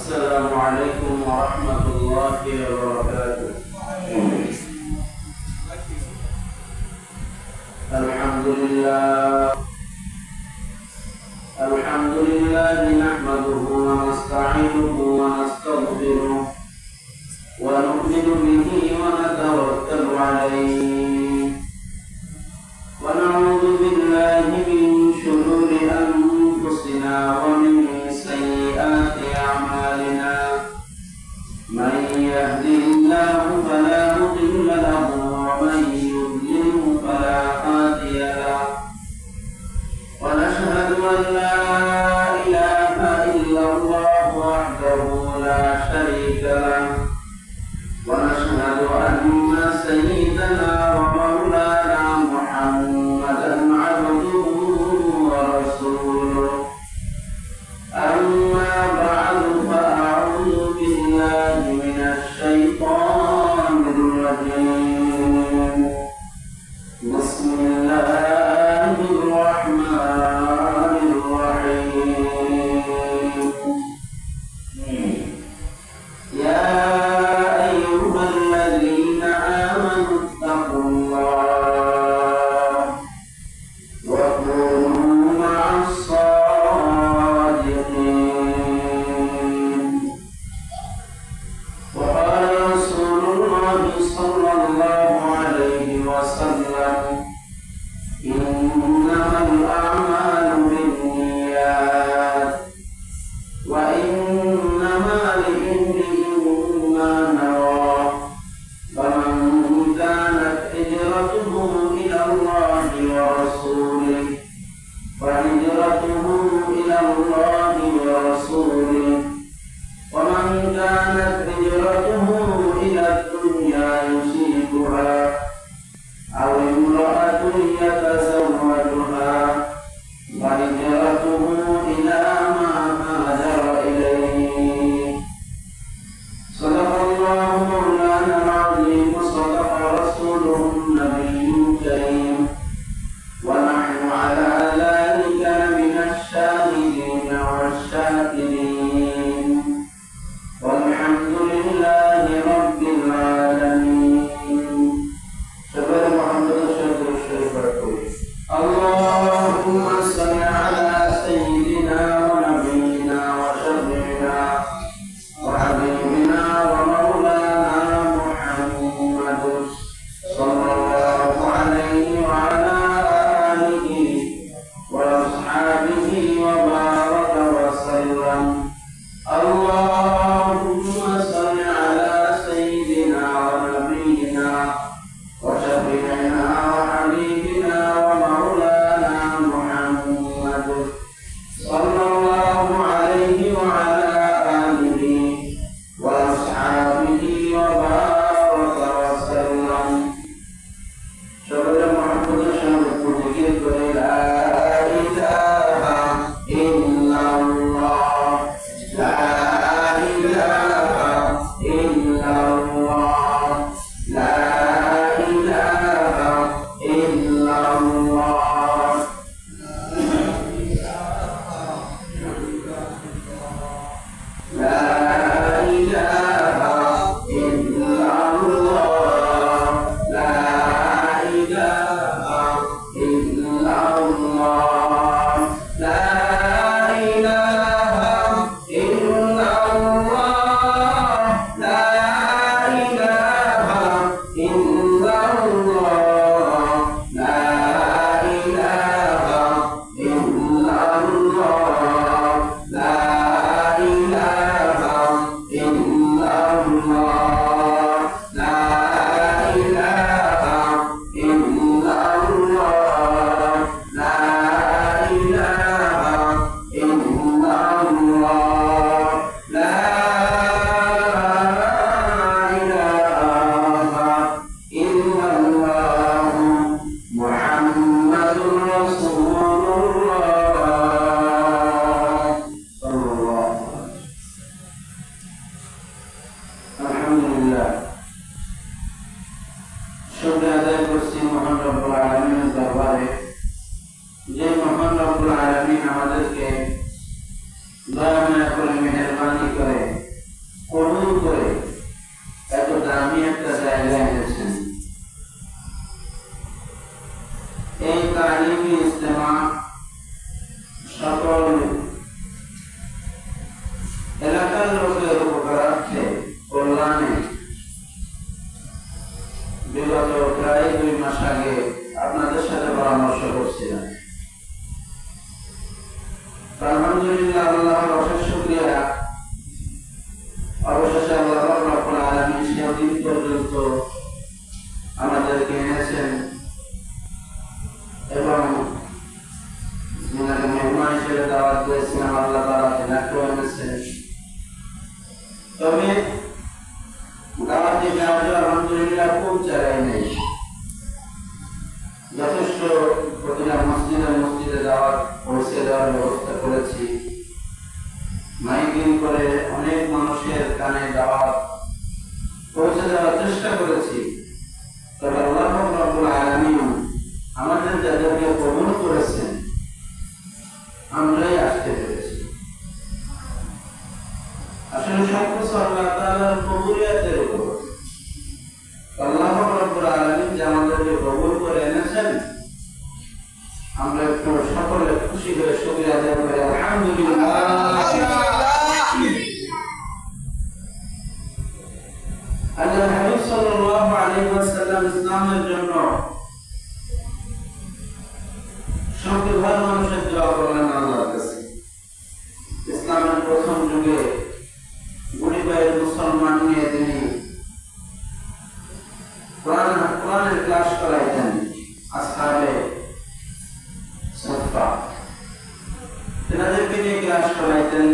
السلام عليكم ورحمة الله وبركاته. الحمد لله نحمده ونستعينه ونستغفره ونؤمن به ونتوكل عليه ونعوذ بالله من شرور أنفسنا ومن سيئات أعمالنا. من يهده الله فلا مضل له ومن يضلله فلا هادي له. ونشهد أن لا إله إلا الله وحده لا شريك له. ونشهد أن سيدنا ومولانا محمدا عبده ورسوله. أما بعد فأعوذ بالله من الشيطان الرجيم. بسم الله الرحمن الرحيم. يا أيها الذين آمنوا اتقوا الله وكونوا مع الصادقين. وقال رسول الله صلى الله عليه وسلم: إنما الأعمال بالنيات وإنما لامرئ ما نوى. فمن كانت هجرته إلى الله ورسوله فهجرته إلى الله ورسوله. ومن كانت هجرته إلى الدنيا يصيبها أو امرأة يتزوجها فهجرته إلى ما هاجر إليه. এলাকার লোকের উপকারার্থে কল্যাণে বিগত প্রায় 2 মাস আগে আপনাদের সাথে পরামর্শ করছিলাম। আলহামদুলিল্লাহ, আল্লাহর অশেষ শুকরিয়া, অবশেষে আল্লাহ রাব্বুল আলামিন সেদিন পর্যন্ত আমাদেরকে এনেছেন এবং মেহমান হিসেবে দাওয়াত দিয়েছিলাম, আল্লাহ তাআলা তেনাকে এনেছেন। তবে দাওয়াতি কাজ আলহামদুলিল্লাহ খুব জায়গায় নেই, যথেষ্ট প্রতিটা মসজিদে দাওয়াত পৌঁছে দেওয়ার ব্যবস্থা করেছি, মাইকিং করে অনেক মানুষের কানে দাওয়াত পৌঁছে দেওয়ার চেষ্টা করেছি। তবে আল্লাহ রাব্বুল আলামিন আমাদের যাদেরকে কবুল করেছেন আমরাই আসতে পেরেছি। আসলে সবকিছু আল্লাহ তাআলার কবুলিয়াতের উপর। আল্লাহ রাব্বুল আলামিন যে আমাদেরকে কবুল করে এনেছেন, আমরা একটু সকলে খুশি হয়ে শুকরিয়া আদায় করি আলহামদুলিল্লাহ। আল্লাহ হাবিব সাল্লাল্লাহু আলাইহি ওয়াসাল্লাম ইসলামের জন্য শক্তিধর মানুষের দোয়া করলেন আল্লাহর কাছে। ইসলামের প্রথম যুগে গরিবের মুসলমান নিয়ে তিনি কোরআনের ক্লাস করাইতেন আসহাবে সুফফা, তেনাদেরকে নিয়ে ক্লাস করাইতেন,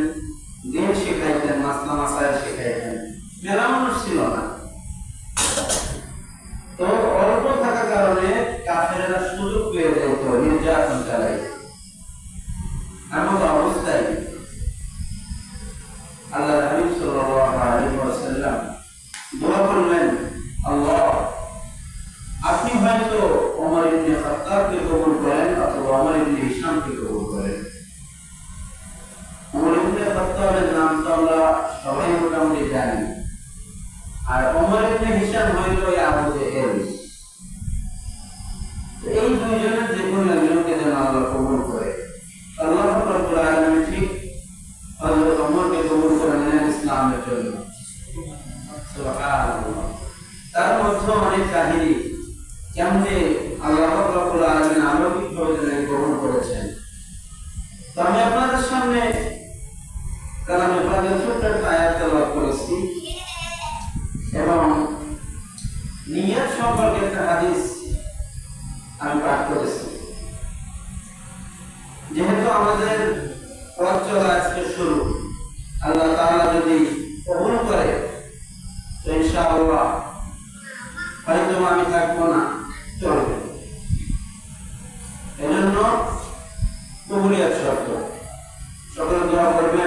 দিন শেখাইতেন, মাসলা মাসাইল শেখাইতেন। মেলা মানুষ ছিল না, তো অল্প থাকার কারণে কাফেররা সুযোগ পেয়ে যেত নির্যাতন চালাইতে। এমন অবস্থায় আল্লাহ হাবিব সাল্লাল্লাহু আলাইহি ওয়াসাল্লাম দোয়া করলেন, আল্লাহ আপনি হয়তো ওমর ইবনে খাত্তাবকে কবুল করেন অথবা ওমর ইবনে হিশামকে কবুল করেন। ওমর ইবনে খাত্তাবের নাম তো আমরা সবাই মোটামুটি জানি, আর ওমর ইবনে হিশাম হইল আবু জেহেল। এই দুইজনের যে কোনো একজনকে যেন আল্লাহ কবুল করে। আল্লাহ রাব্বুল আলামিন ঠিক হযরত ওমরকে কবুল করে নেন ইসলামের জন্য। সুবহানাল্লাহ। তার মধ্যে অনেক কাহিনী কেমনে আল্লাহ রাব্বুল আলামিন অলৌকিকভাবে কবুল করেছেন। তো আমি আপনাদের সামনে কালামে পাকের ছোট্ট একটা আয়াত তেলাওয়াত করেছি এবং নিয়ত সম্পর্কে একটা হাদিস আমি পাঠ করেছি। যেহেতু আমাদের পথ চলা আজকে শুরু, আল্লাহ তাআলা যদি কবুল করে তো ইনশাআল্লাহ হয়তো আমি থাকবো না, চলবে। এজন্য কবুলিয়াত শর্ত, সকলে দোয়া করবেন